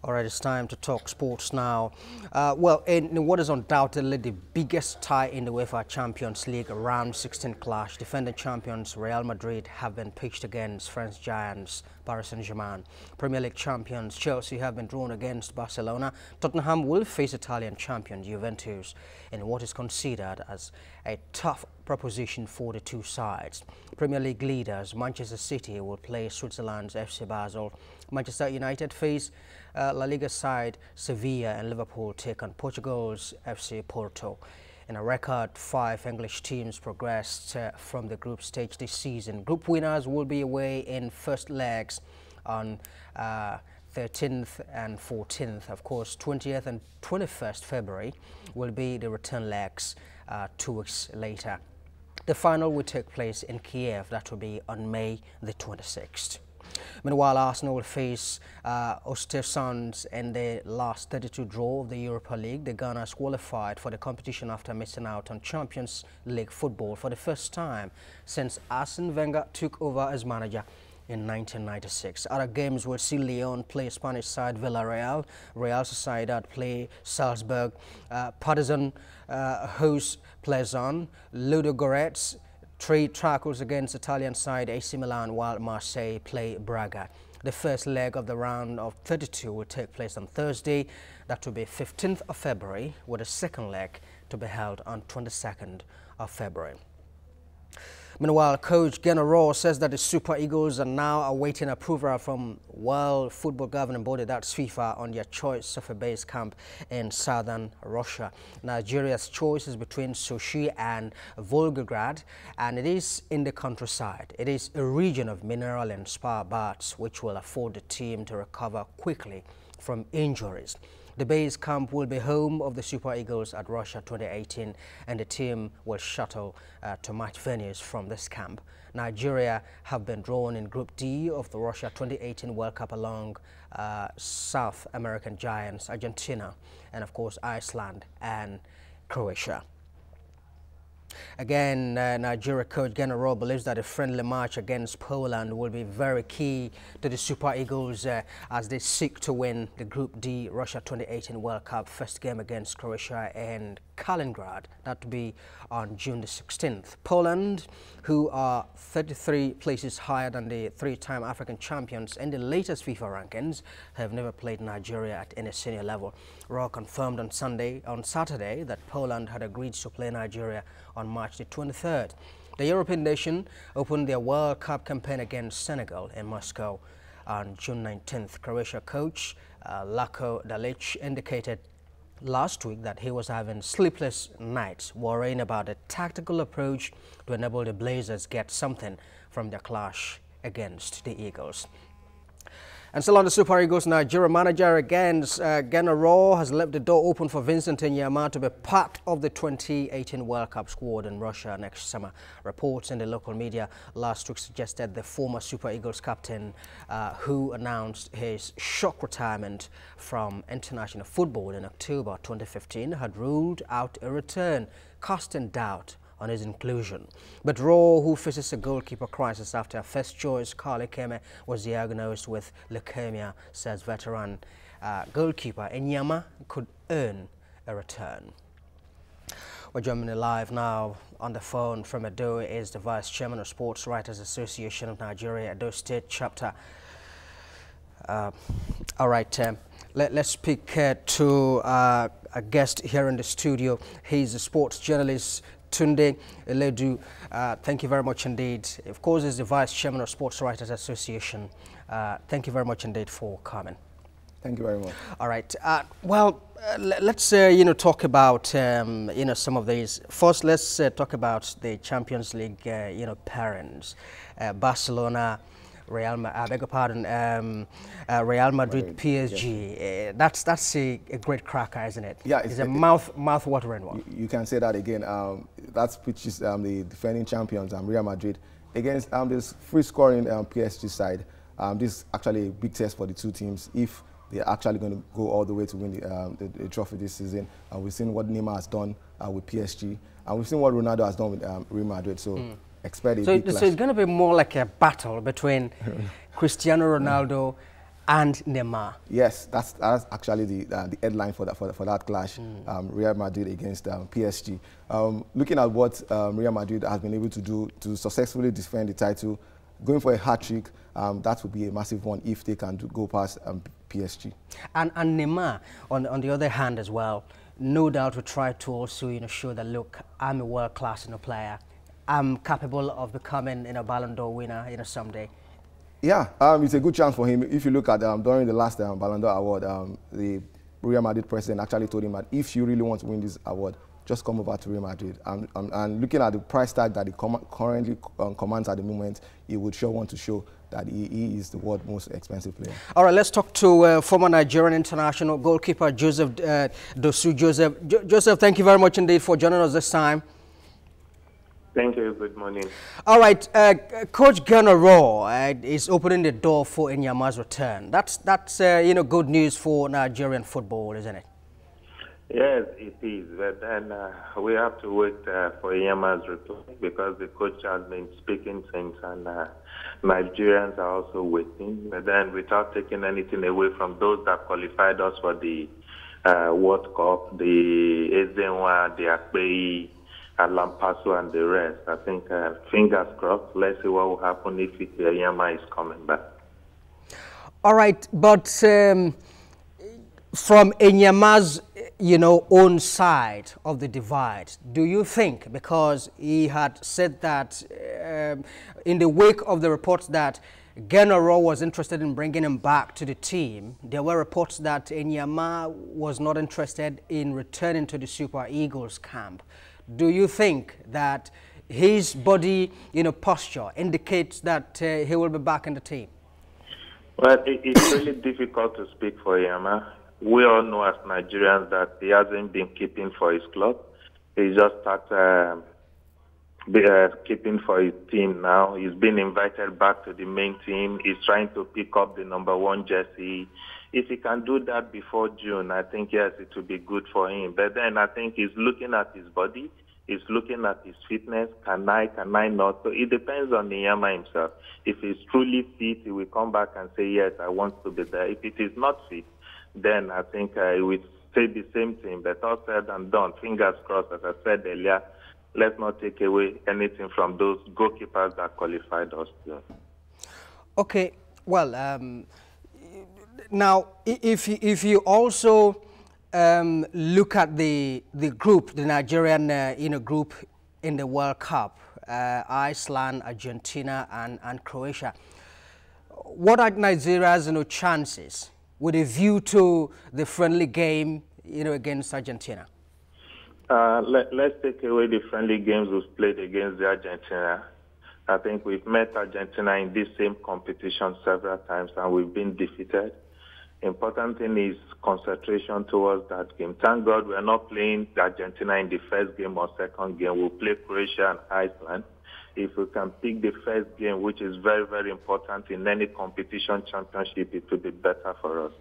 All right, it's time to talk sports now. Well, in what is undoubtedly the biggest tie in the UEFA Champions League round 16 clash, defending champions Real Madrid have been pitched against French giants Paris Saint-Germain. Premier League champions Chelsea have been drawn against Barcelona. Tottenham will face Italian champion Juventus in what is considered as a tough proposition for the two sides. Premier League leaders Manchester City will play Switzerland's FC Basel. Manchester United face La Liga side Sevilla, and Liverpool take on Portugal's FC Porto. In a record, 5 English teams progressed from the group stage this season. Group winners will be away in first legs on 13th and 14th. Of course, 20th and 21st February will be the return legs 2 weeks later. The final will take place in Kiev. That will be on May the 26th. Meanwhile, Arsenal will face Östersunds in the last 32 draw of the Europa League. The Gunners qualified for the competition after missing out on Champions League football for the first time since Arsene Wenger took over as manager in 1996. Other games will see Lyon play Spanish side Villarreal, Real Sociedad play Salzburg, Partizan host Plezon, Ludogorets 3 tackles against Italian side AC Milan, while Marseille play Braga. The first leg of the round of 32 will take place on Thursday. That will be 15th of February, with the second leg to be held on 22nd of February. Meanwhile, coach Gennaro says that the Super Eagles are now awaiting approval from World Football Governing Body, that's FIFA, on their choice of a base camp in southern Russia. Nigeria's choice is between Sochi and Volgograd, and it is in the countryside. It is a region of mineral and spa baths, which will afford the team to recover quickly from injuries. The base camp will be home of the Super Eagles at Russia 2018, and the team will shuttle to match venues from this camp. Nigeria have been drawn in Group D of the Russia 2018 World Cup along South American giants Argentina and, of course, Iceland and Croatia. Again, Nigeria coach Gennaro believes that a friendly match against Poland will be very key to the Super Eagles as they seek to win the Group D Russia 2018 World Cup. First game against Croatia and Kaliningrad. That will be on June the 16th. Poland, who are 33 places higher than the 3-time African champions in the latest FIFA rankings, have never played Nigeria at any senior level. Raw confirmed on Saturday that Poland had agreed to play Nigeria on March the 23rd. The European nation opened their World Cup campaign against Senegal in Moscow on June 19th. Croatia coach Lako Dalic indicated last week that he was having sleepless nights, worrying about a tactical approach to enable the Blazers get something from their clash against the Eagles. And still on the Super Eagles, Nigeria manager against Gennaro has left the door open for Vincent Enyeama to be part of the 2018 World Cup squad in Russia next summer. Reports in the local media last week suggested the former Super Eagles captain, who announced his shock retirement from international football in October 2015, had ruled out a return, casting doubt on his inclusion. But Raw, who faces a goalkeeper crisis after first choice Carly Keme was diagnosed with leukemia, says veteran goalkeeper Enyeama could earn a return. We're joining me live now on the phone from Edo is the Vice Chairman of Sports Writers Association of Nigeria, Edo State Chapter. All right, let's speak to a guest here in the studio. He's a sports journalist, Tunde Eledu. Thank you very much indeed. Of course, he's the Vice Chairman of Sports Writers Association. Thank you very much indeed for coming. Thank you very much. All right. Let's talk about some of these. First, let's talk about the Champions League pairings. Barcelona, Real Madrid, PSG. Yeah. That's a great cracker, isn't it? Yeah, it's a mouth-watering one. You can say that again. That's which is the defending champions, Real Madrid, against this free-scoring PSG side. This is actually a big test for the two teams if they're actually going to go all the way to win the trophy this season. We've seen what Neymar has done with PSG, and we've seen what Ronaldo has done with Real Madrid. So. Expect a big clash. So it's going to be more like a battle between Cristiano Ronaldo and Neymar. Yes, that's actually the headline for that clash. Real Madrid against PSG. Looking at what Real Madrid has been able to do to successfully defend the title, going for a hat-trick, that would be a massive one if they can go past PSG. And Neymar, on the other hand as well, no doubt will try to also show that, look, I'm a world-class player. I'm capable of becoming a Ballon d'Or winner someday. Yeah, it's a good chance for him. If you look at during the last Ballon d'Or award, the Real Madrid president actually told him that if you really want to win this award, just come over to Real Madrid. And looking at the price tag that he currently commands at the moment, he would sure want to show that he is the world's most expensive player. All right, let's talk to former Nigerian international goalkeeper Joseph Dosu. Joseph, thank you very much indeed for joining us this time. Thank you. Good morning. All right, Coach Gennaro is opening the door for Enyeama's return. That's good news for Nigerian football, isn't it? Yes, it is. But then we have to wait for Enyeama's return because the coach has been speaking since, and Nigerians are also waiting. But then, without taking anything away from those that qualified us for the World Cup, the Ezenwa, the Akpei, Lampaso and the rest. I think fingers crossed. Let's see what will happen if Enyeama is coming back. All right, but from Enyeama's own side of the divide, do you think, because he had said that in the wake of the reports that Gennaro was interested in bringing him back to the team, there were reports that Enyeama was not interested in returning to the Super Eagles camp. Do you think that his body, posture indicates that he will be back in the team? Well, it's really difficult to speak for Enyeama. We all know as Nigerians that he hasn't been keeping for his club. He just started keeping for his team now. He's been invited back to the main team. He's trying to pick up the #1 jersey. If he can do that before June, I think, yes, it will be good for him. But then I think he's looking at his body. He's looking at his fitness. Can I not? So it depends on Enyeama himself. If he's truly fit, he will come back and say, yes, I want to be there. If it is not fit, then I think he will say the same thing. But all said and done, fingers crossed, as I said earlier, let's not take away anything from those goalkeepers that qualified us. Okay, well, now if you also look at the group, the Nigerian group in the World Cup, Iceland, Argentina, and Croatia, what are Nigeria's chances with a view to the friendly game against Argentina? Let's take away the friendly games we've played against the Argentina. I think we've met Argentina in this same competition several times and we've been defeated. Important thing is concentration towards that game. Thank God we're not playing Argentina in the first game or second game. We'll play Croatia and Iceland. If we can pick the first game, which is very, very important in any competition championship, it will be better for us.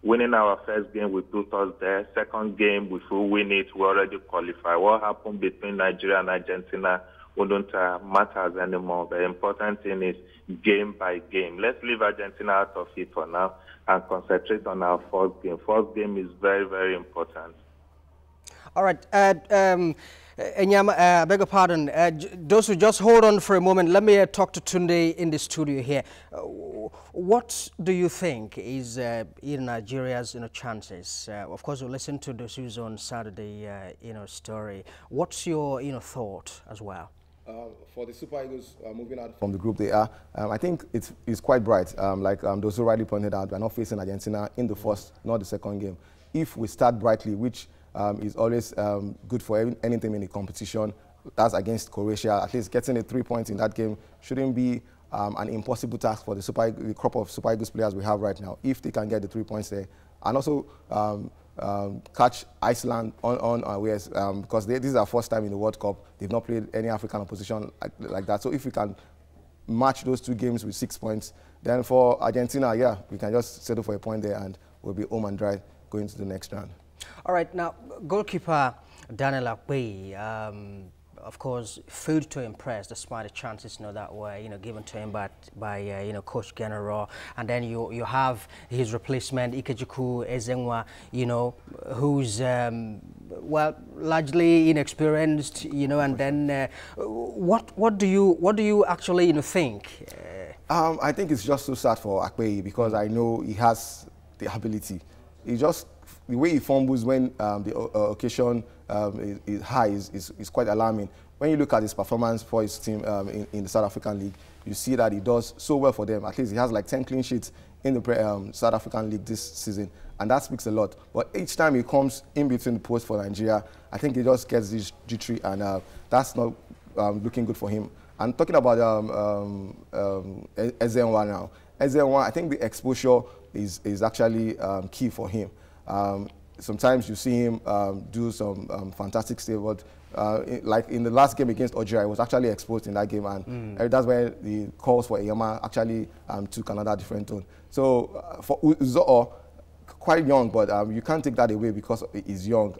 Winning our first game will put us there. Second game, if we win it, we already qualify. What happened between Nigeria and Argentina wouldn't matter anymore. The important thing is game by game. Let's leave Argentina out of it for now and concentrate on our first game. First game is very, very important. All right. Enyeama, I beg your pardon. Those who just hold on for a moment, let me talk to Tunde in the studio here. What do you think is in Nigeria's chances? Of course, we'll listen to Dosu's on Saturday story. What's your thought as well? For the Super Eagles moving out from the group they are, I think it's quite bright. Like Dosu rightly pointed out, we're not facing Argentina in the first, not the second game. If we start brightly, which is always good for anything in the competition, that's against Croatia. At least getting the 3 points in that game shouldn't be an impossible task for the crop of Super Eagles players we have right now, if they can get the 3 points there. And also catch Iceland on awares, because this is our first time in the World Cup. They've not played any African opposition like that. So if we can match those 2 games with 6 points, then for Argentina, yeah, we can just settle for a point there and we'll be home and dry going to the next round. All right, now goalkeeper Daniel Akpei, of course, failed to impress despite the chances, that were, given to him by Coach General. And then you have his replacement, Ikechukwu Ezenwa, who's, well, largely inexperienced, and then what do you actually, think? I think it's just so sad for Akpeyi because I know he has the ability. He just, the way he fumbles when the occasion is high is quite alarming. When you look at his performance for his team in the South African League, you see that he does so well for them. At least he has like 10 clean sheets in the South African League this season, and that speaks a lot. But each time he comes in between the posts for Nigeria, I think he just gets this jittery, and that's not looking good for him. And talking about Ezenwa now, Ezenwa, I think the exposure is actually key for him. Sometimes you see him do some fantastic stuff, but like in the last game against Algeria, he was actually exposed in that game, and that's where the calls for Enyeama actually took another different tone. So for Uzoho, quite young, but you can't take that away because he's young.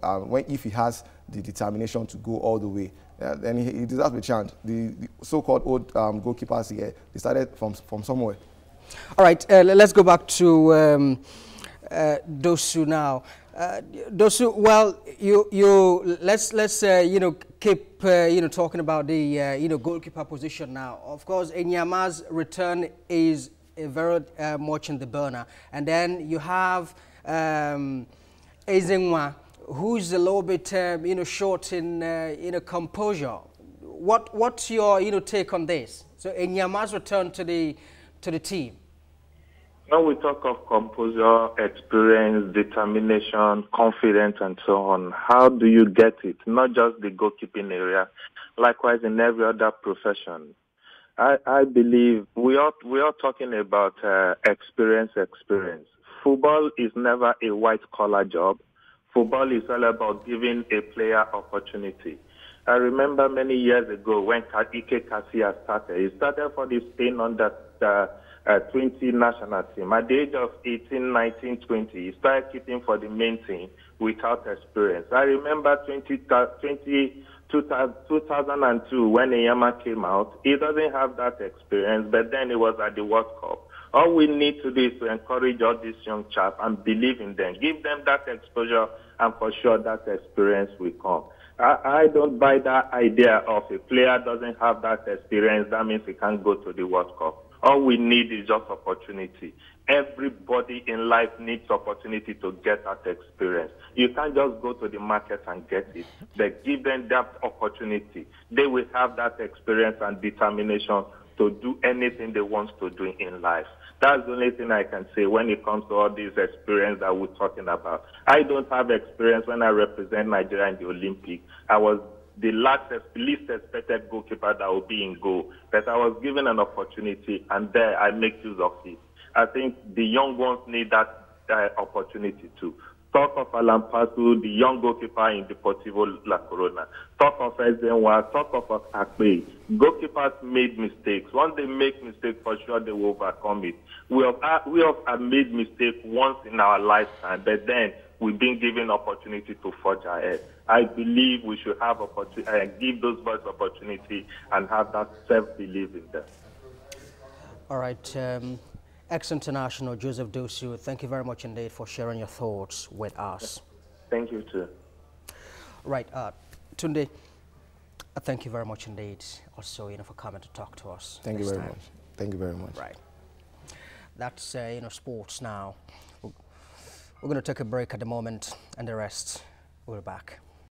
If he has the determination to go all the way, then he deserves a chance. The so-called old goalkeepers here, they started from somewhere. All right, let's go back to Dosu now. Dosu, well, let's keep talking about the goalkeeper position now. Of course, Enyeama's return is very much in the burner, and then you have Ezenwa, who's a little bit short in composure. What's your take on this? So Enyeama's return to the team. When we talk of composure, experience, determination, confidence, and so on, how do you get it? Not just the goalkeeping area, likewise in every other profession. I believe we are talking about experience. Football is never a white-collar job. Football is all about giving a player opportunity. I remember many years ago when Ike Casillas started. He started for the Spain under 20 national team. At the age of 18, 19, 20, he started keeping for the main team without experience. I remember 2002 when Enyeama came out. He doesn't have that experience, but then it was at the World Cup. All we need to do is to encourage all these young chaps and believe in them. Give them that exposure, and for sure that experience will come. I don't buy that idea of a player doesn't have that experience, that means he can't go to the World Cup. All we need is just opportunity. Everybody in life needs opportunity to get that experience. You can't just go to the market and get it, but give them that opportunity. They will have that experience and determination to do anything they want to do in life. That's the only thing I can say when it comes to all this experience that we're talking about. I don't have experience when I represent Nigeria in the Olympics. I was the least expected goalkeeper that would be in goal, but I was given an opportunity, and there I make use of it. I think the young ones need that opportunity too. Talk of Alan Pasu, the young goalkeeper in Deportivo La Corona. Talk of Ezenwa, talk of Akpeyi. Goalkeepers made mistakes. Once they make mistakes, for sure they will overcome it. We have made mistakes once in our lifetime, but then we've been given opportunity to forge ahead. I believe we should have opportunity, give those boys opportunity and have that self-belief in them. All right. Ex-international Joseph Dosu, thank you very much indeed for sharing your thoughts with us. Thank you too. Right. Tunde, thank you very much indeed also for coming to talk to us. Thank you very much. Thank you very much. Right. That's sports now. We're going to take a break at the moment, and the rest we'll be back.